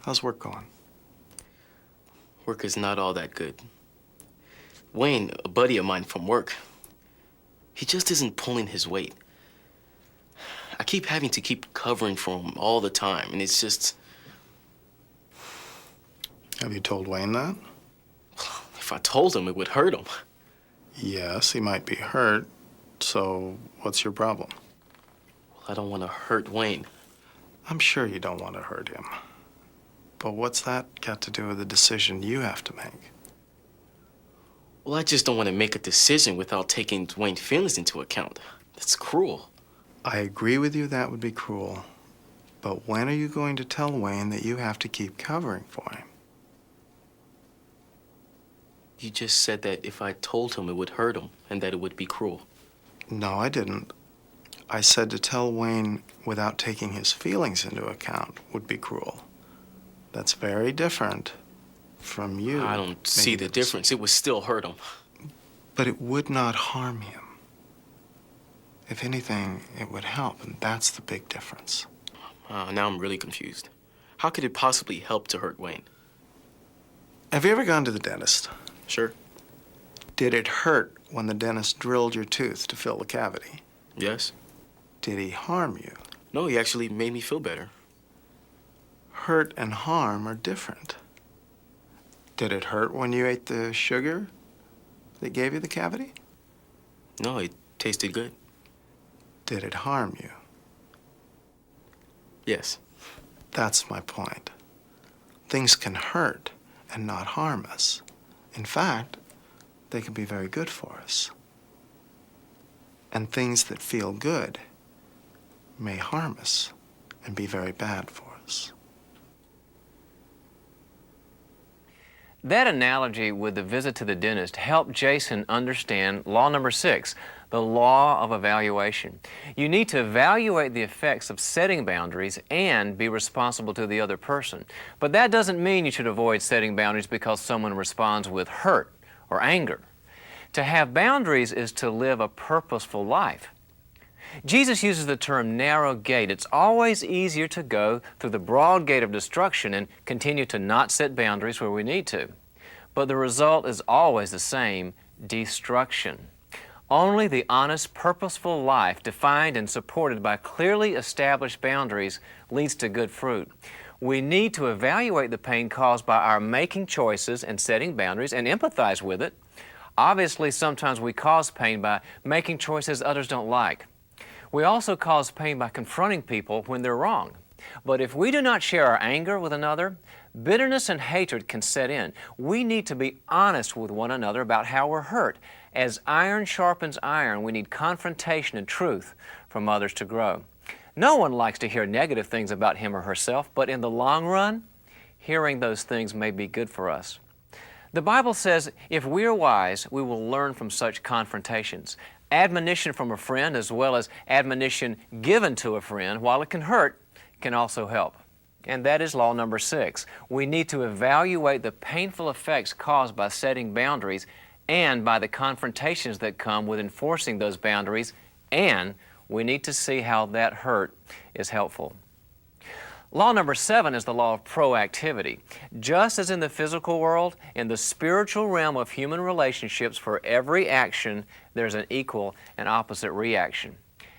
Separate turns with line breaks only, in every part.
How's work going?
Work is not all that good. Wayne, a buddy of mine from work, he just isn't pulling his weight. I keep having to keep covering for him all the time, and it's just...
Have you told Wayne that?
If I told him, it would hurt him.
Yes, he might be hurt. So what's your problem?
Well, I don't want to hurt Wayne.
I'm sure you don't want to hurt him. But what's that got to do with the decision you have to make?
Well, I just don't want to make a decision without taking Wayne's feelings into account. That's cruel.
I agree with you that would be cruel. But when are you going to tell Wayne that you have to keep covering for him?
You just said that if I told him, it would hurt him and that it would be cruel.
No, I didn't. I said to tell Wayne without taking his feelings into account would be cruel. That's very different from you.
I don't see the difference. It would still hurt him.
But it would not harm him. If anything, it would help, and that's the big difference.
Now I'm really confused. How could it possibly help to hurt Wayne?
Have you ever gone to the dentist?
Sure.
Did it hurt when the dentist drilled your tooth to fill the cavity?
Yes.
Did he harm you?
No, he actually made me feel better.
Hurt and harm are different. Did it hurt when you ate the sugar that gave you the cavity?
No, it tasted good.
Did it harm you?
Yes.
That's my point. Things can hurt and not harm us. In fact, they can be very good for us. And things that feel good may harm us and be very bad for us.
That analogy with the visit to the dentist helped Jason understand law number 6, the law of evaluation. You need to evaluate the effects of setting boundaries and be responsible to the other person. But that doesn't mean you should avoid setting boundaries because someone responds with hurt or anger. To have boundaries is to live a purposeful life. Jesus uses the term narrow gate. It's always easier to go through the broad gate of destruction and continue to not set boundaries where we need to. But the result is always the same: destruction. Only the honest, purposeful life, defined and supported by clearly established boundaries, leads to good fruit. We need to evaluate the pain caused by our making choices and setting boundaries and empathize with it. Obviously, sometimes we cause pain by making choices others don't like. We also cause pain by confronting people when they're wrong. But if we do not share our anger with another, bitterness and hatred can set in. We need to be honest with one another about how we're hurt. As iron sharpens iron, we need confrontation and truth from others to grow. No one likes to hear negative things about him or herself, but in the long run, hearing those things may be good for us. The Bible says if we are wise, we will learn from such confrontations. Admonition from a friend, as well as admonition given to a friend, while it can hurt, can also help. And that is law number 6. We need to evaluate the painful effects caused by setting boundaries and by the confrontations that come with enforcing those boundaries, and we need to see how that hurt is helpful. Law number 7 is the law of proactivity. Just as in the physical world, in the spiritual realm of human relationships, for every action, there's an equal and opposite reaction.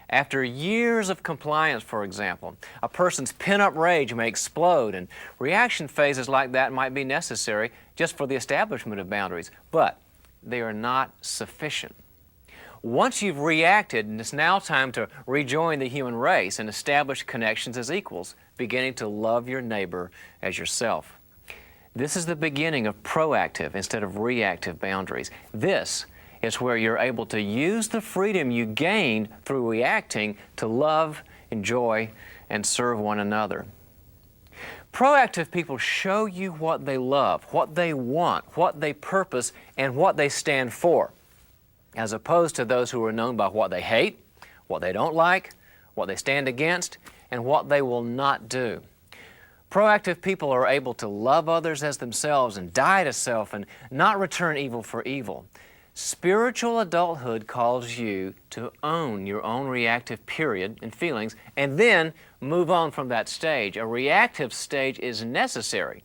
After years of compliance, for example, a person's pent-up rage may explode, and reaction phases like that might be necessary just for the establishment of boundaries, but they are not sufficient. Once you've reacted, it's now time to rejoin the human race and establish connections as equals, beginning to love your neighbor as yourself. This is the beginning of proactive instead of reactive boundaries. This is where you're able to use the freedom you gained through reacting to love, enjoy, and serve one another. Proactive people show you what they love, what they want, what they purpose, and what they stand for, as opposed to those who are known by what they hate, what they don't like, what they stand against, and what they will not do. Proactive people are able to love others as themselves and die to self and not return evil for evil. Spiritual adulthood calls you to own your own reactive period and feelings and then move on from that stage. A reactive stage is necessary,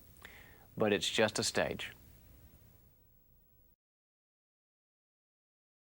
but it's just a stage.